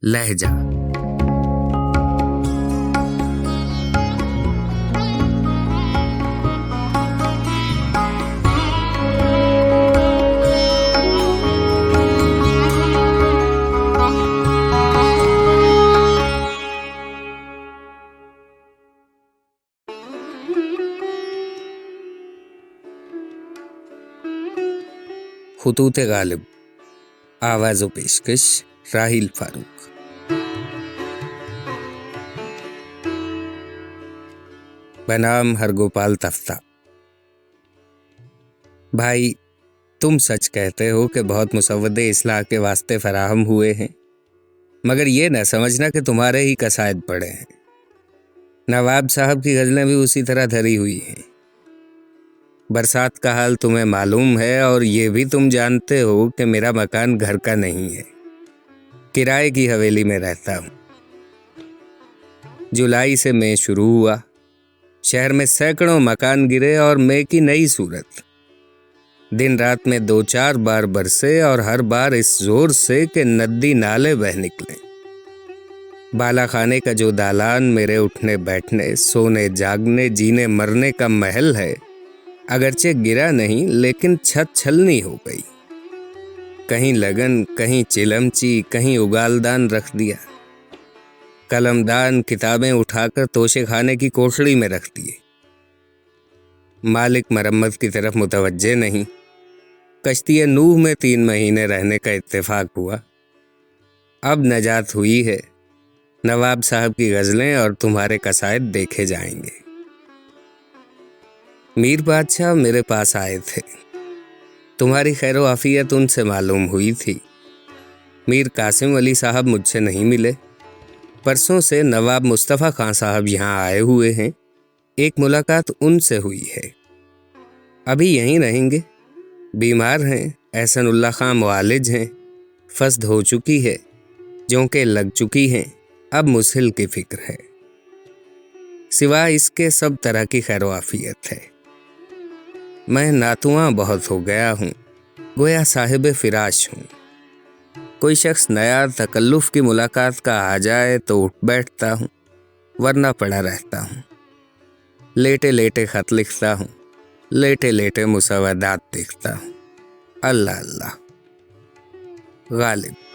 لہجہ۔ خطوط غالب، آواز و پیشکش راحیل فاروق۔ بنام ہرگوپال تفتہ۔ بھائی، تم سچ کہتے ہو کہ بہت مسودے اصلاح کے واسطے فراہم ہوئے ہیں، مگر یہ نہ سمجھنا کہ تمہارے ہی قصائد پڑے ہیں۔ نواب صاحب کی غزلیں بھی اسی طرح دھری ہوئی ہیں۔ برسات کا حال تمہیں معلوم ہے، اور یہ بھی تم جانتے ہو کہ میرا مکان گھر کا نہیں ہے، کرائے کی حویلی میں رہتا ہوں۔ جولائی سے مئی شروع ہوا، شہر میں سینکڑوں مکان گرے اور مئی کی نئی صورت۔ دن رات میں 2-4 بار برسے، اور ہر بار اس زور سے کہ ندی نالے بہہ نکلے۔ بالا خانے کا جو دالان میرے اٹھنے بیٹھنے، سونے جاگنے، جینے مرنے کا محل ہے، اگرچہ گرا نہیں لیکن چھت چھلنی ہو گئی۔ کہیں لگن، کہیں چلمچی، کہیں اگالدان رکھ دیا۔ قلمدان کتابیں اٹھا کر توشے خانے کی کوٹڑی میں رکھ دیے۔ مالک مرمت کی طرف متوجہ نہیں۔ کشتی نوح میں 3 مہینے رہنے کا اتفاق ہوا۔ اب نجات ہوئی ہے۔ نواب صاحب کی غزلیں اور تمہارے قصائد دیکھے جائیں گے۔ میر بادشاہ میرے پاس آئے تھے، تمہاری خیر و عافیت ان سے معلوم ہوئی تھی۔ میر قاسم علی صاحب مجھ سے نہیں ملے۔ پرسوں سے نواب مصطفیٰ خان صاحب یہاں آئے ہوئے ہیں، ایک ملاقات ان سے ہوئی ہے۔ ابھی یہیں رہیں گے۔ بیمار ہیں، احسن اللہ خان معالج ہیں، فسد ہو چکی ہے، جونکیں لگ چکی ہیں، اب مسحل کی فکر ہے۔ سوا اس کے سب طرح کی خیر و عافیت ہے۔ میں ناتواں بہت ہو گیا ہوں، گویا صاحب فراش ہوں۔ کوئی شخص نیا تکلف کی ملاقات کا آ جائے تو اٹھ بیٹھتا ہوں، ورنہ پڑا رہتا ہوں۔ لیٹے لیٹے خط لکھتا ہوں، لیٹے لیٹے مسودات دیکھتا ہوں۔ اللہ اللہ۔ غالب۔